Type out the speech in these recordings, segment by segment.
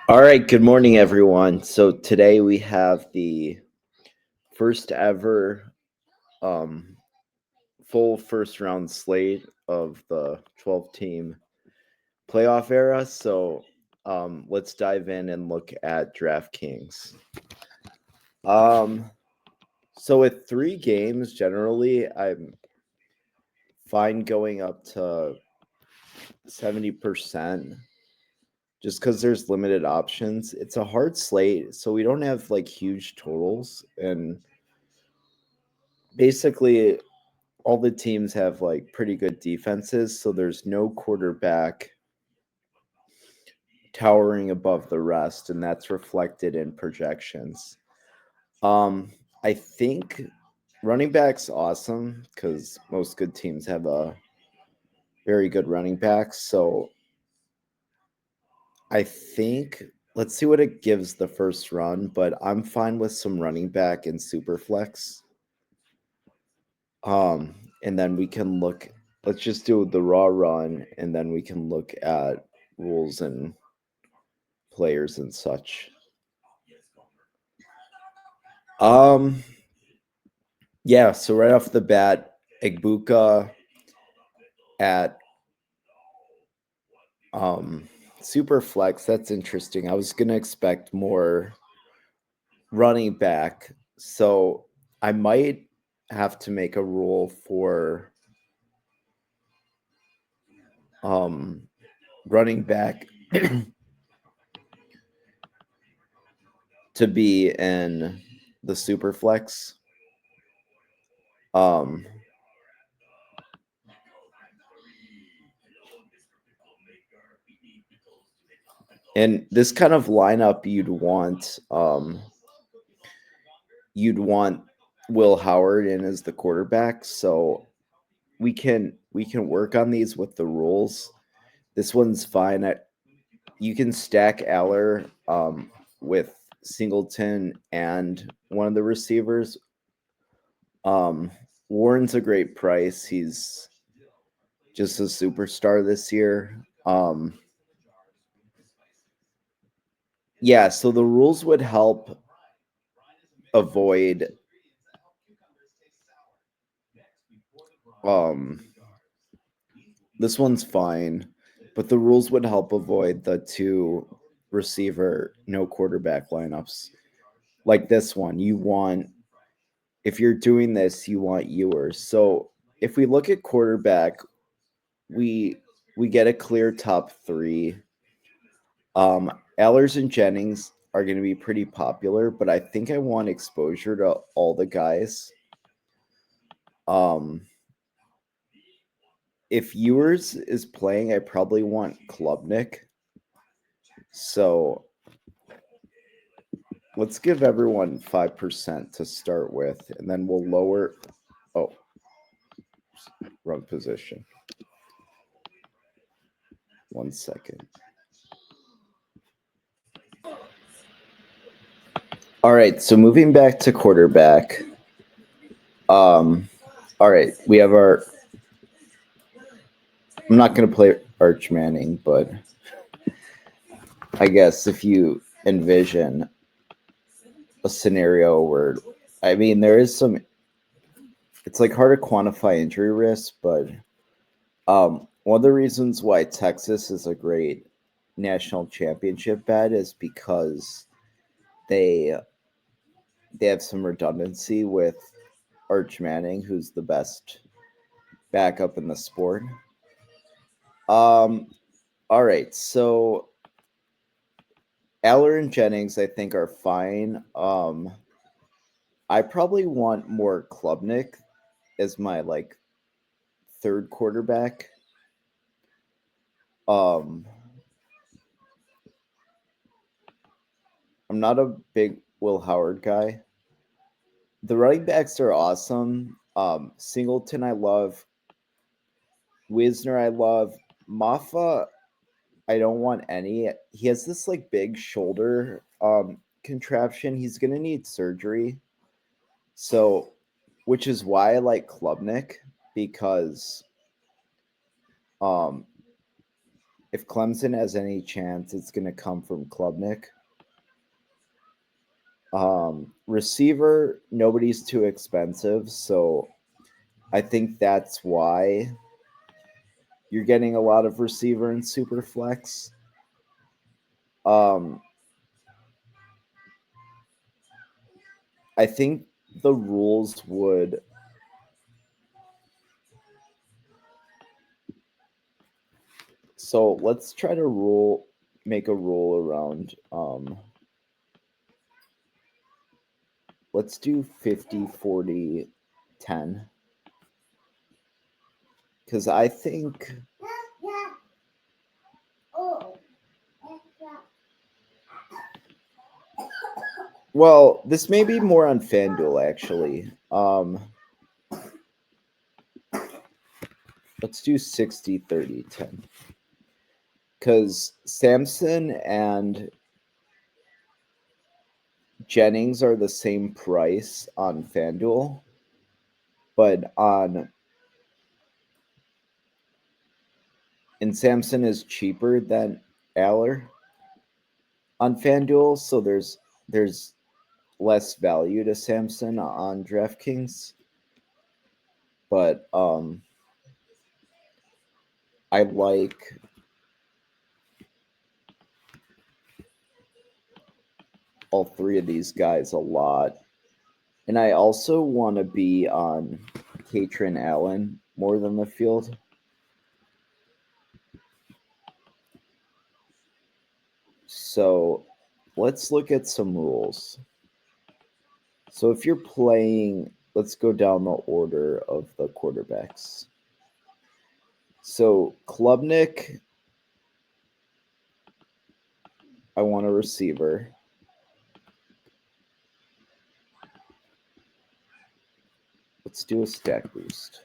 All right, good morning, everyone. So today we have the first ever um, full first round slate of the 12 team playoff era. So let's dive in and look at DraftKings. Um, so with 3 games, generally, I'm fine going up to 70%. Just because there's limited options. It's a hard slate, so we don't have like huge totals. And basically, all the teams have like pretty good defenses, so there's no quarterback towering above the rest, and that's reflected in projections. I think running back's awesome because most good teams have a very good running back. So I think let's see what it gives the first run, but I'm fine with some running back in Superflex. And then we can look. Let's just do the raw run, and then we can look at rules and players and such. Um, yeah. So right off the bat, Egbuka at um Superflex. That's interesting. I was gonna expect more running back, so I might have to make a rule for um running back to be in the Superflex. Um, and this kind of lineup you'd want Will Howard in as the quarterback. So we can work on these with the rules. This one's fine. You can stack Aller with Singleton and one of the receivers. Um, Warren's a great price. He's just a superstar this year. Yeah, so the rules would help avoid um this one's fine, but the rules would help avoid the 2 receiver no quarterback lineups. Like this one, if you're doing this, you want Ewers. So if we look at quarterback, we we get a clear top 3. Allers and Jennings are going to be pretty popular, but I think I want exposure to all the guys. Um, if Ewers is playing, I probably want Klubnik. So let's give everyone 5% to start with, and then we'll lower. Oh, wrong position. 1 second. All right, so moving back to quarterback. All right, we have our. I'm not going to play Arch Manning, but I guess if you envision a scenario where, I mean, there is some. It's like hard to quantify injury risk, but one of the reasons why Texas is a great national championship bet is because they they have some redundancy with Arch Manning, who's the best backup in the sport. Um, all right, so Aller and Jennings, I think, are fine. I probably want more Klubnik as my like third quarterback. Um, I'm not a big Will Howard guy. The running backs are awesome. Singleton, I love. Wisner, I love. Maffa, I don't want any. He has this like big shoulder contraption. He's gonna need surgery. So, which is why I like Klubnik because um if Clemson has any chance, it's going to come from Klubnik. Receiver, nobody's too expensive, so I think that's why you're getting a lot of receiver and super flex. I think the rules would so let's try to make a rule around let's do 50 40 10 because I think well, this may be more on FanDuel actually. Let's do 60 30 10 because Samson and Jennings are the same price on FanDuel, but and Samson is cheaper than Aller on FanDuel, so there's less value to Samson on DraftKings. But I like all three of these guys a lot. And I also want to be on Katrin Allen more than the field. So let's look at some rules. So if you're playing, let's go down the order of the quarterbacks. So Klubnik, I want a receiver. Let's do a stack boost.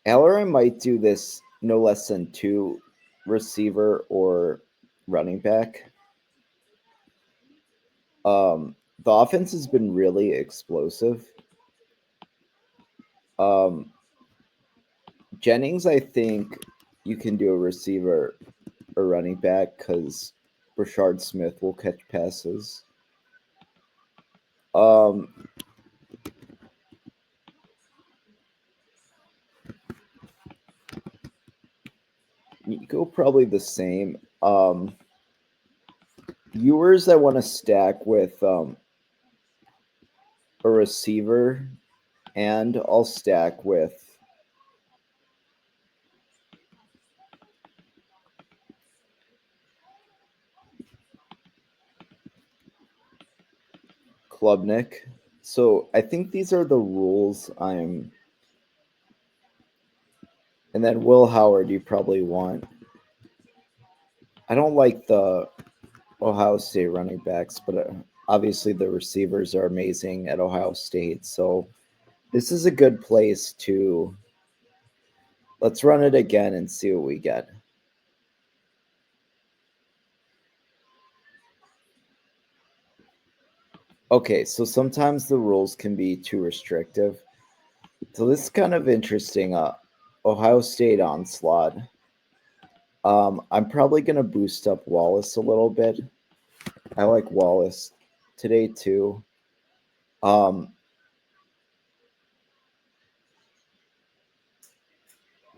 Eller, I might do this no less than 2 receiver or running back. The offense has been really explosive. Jennings, I think you can do a receiver or running back because Brashard Smith will catch passes. Nico probably the same. Viewers, I want to stack with a receiver, and I'll stack with Klubnik. So I think these are the rules and then Will Howard, you probably want. I don't like the Ohio State running backs, but obviously the receivers are amazing at Ohio State. So this is a good place to let's run it again and see what we get. Okay, so sometimes the rules can be too restrictive. So this is kind of interesting. Ohio State onslaught. I'm probably going to boost up Wallace a little bit. I like Wallace today too.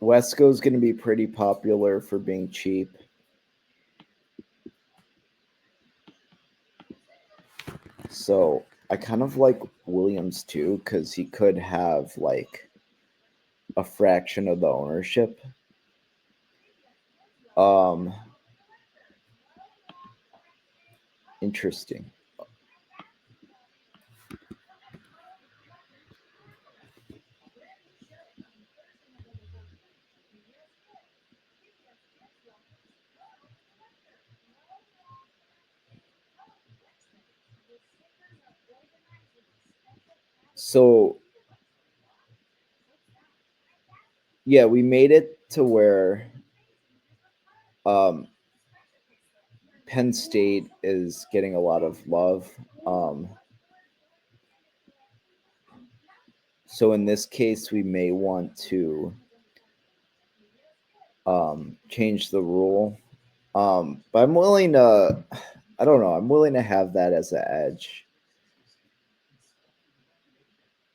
Wesco's going to be pretty popular for being cheap. So I kind of like Williams too because he could have like a fraction of the ownership. Interesting. So yeah, we made it to where Penn State is getting a lot of love. So in this case, we may want to change the rule. But I'm willing to, I don't know, I'm willing to have that as an edge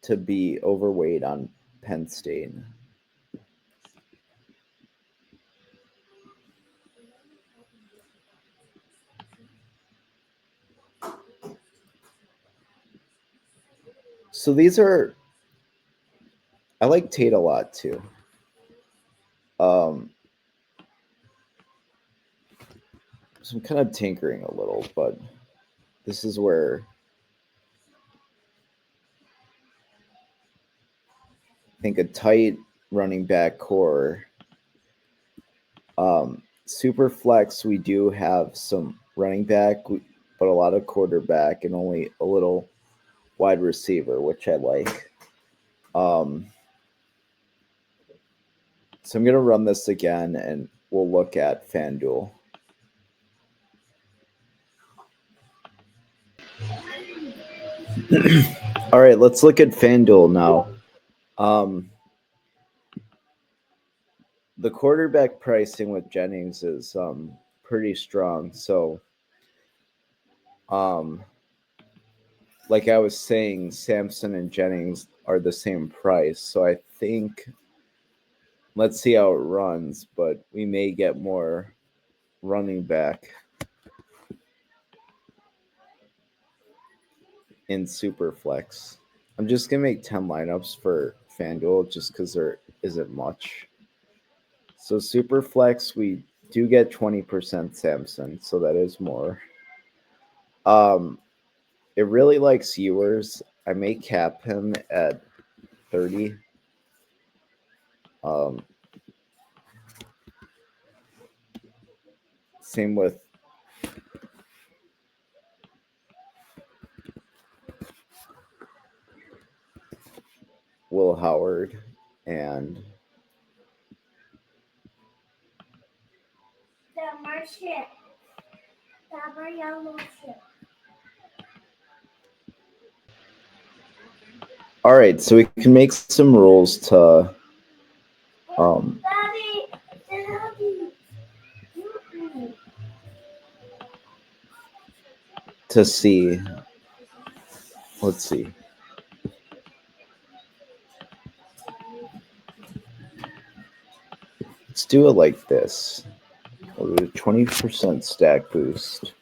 to be overweight on Penn State. So these are, I like Tate a lot too. So I'm kind of tinkering a little, but this is where I think a tight running back core. Super flex, we do have some running back, but a lot of quarterback and only a little wide receiver, which I like. So I'm going to run this again and we'll look at FanDuel. All right, let's look at FanDuel now. The quarterback pricing with Jennings is pretty strong. So, like I was saying, Sampson and Jennings are the same price. So I think, let's see how it runs, but we may get more running back in Superflex. I'm just going to make 10 lineups for FanDuel just because there isn't much. So Superflex, we do get 20% Samson, so that is more. It really likes Ewers. I may cap him at 30. Same with Will Howard and all right, so we can make some rules to see. Let's see. Let's do it like this. We'll do a 20% stack boost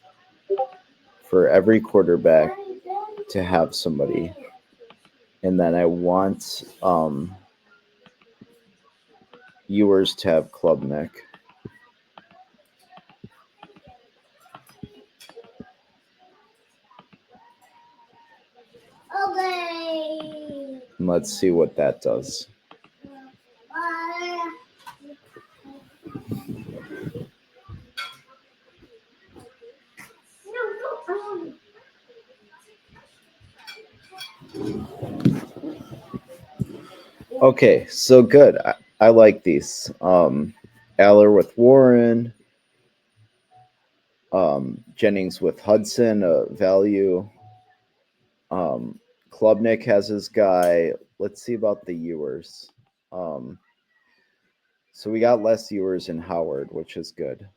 for every quarterback to have somebody. And then I want Ewers to have Klubnik. Okay. Let's see what that does. Okay, so good. I like these. Aller with Warren. Jennings with Hudson, value. Klubnik has his guy. Let's see about the Ewers. So we got less Ewers in Howard, which is good.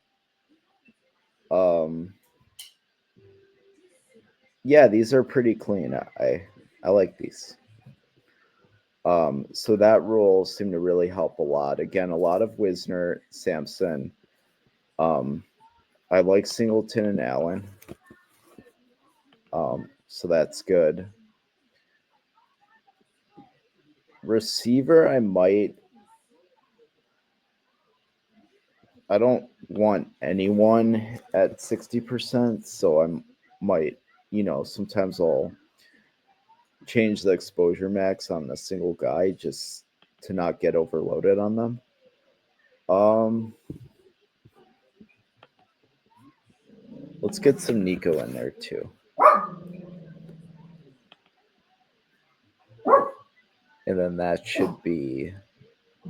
Yeah, these are pretty clean. I like these. So that rule seemed to really help a lot. Again, a lot of Wisner, Sampson. I like Singleton and Allen. So that's good. Receiver, I don't want anyone at 60%, so I might, sometimes I'll change the exposure max on a single guy just to not get overloaded on them. Let's get some Nico in there too. And then that should be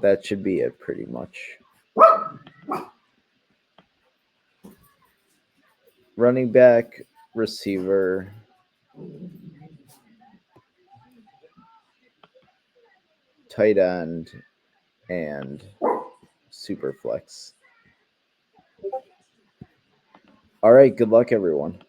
that should be it pretty much. Running back, receiver, tight end, and super flex. All right, good luck, everyone.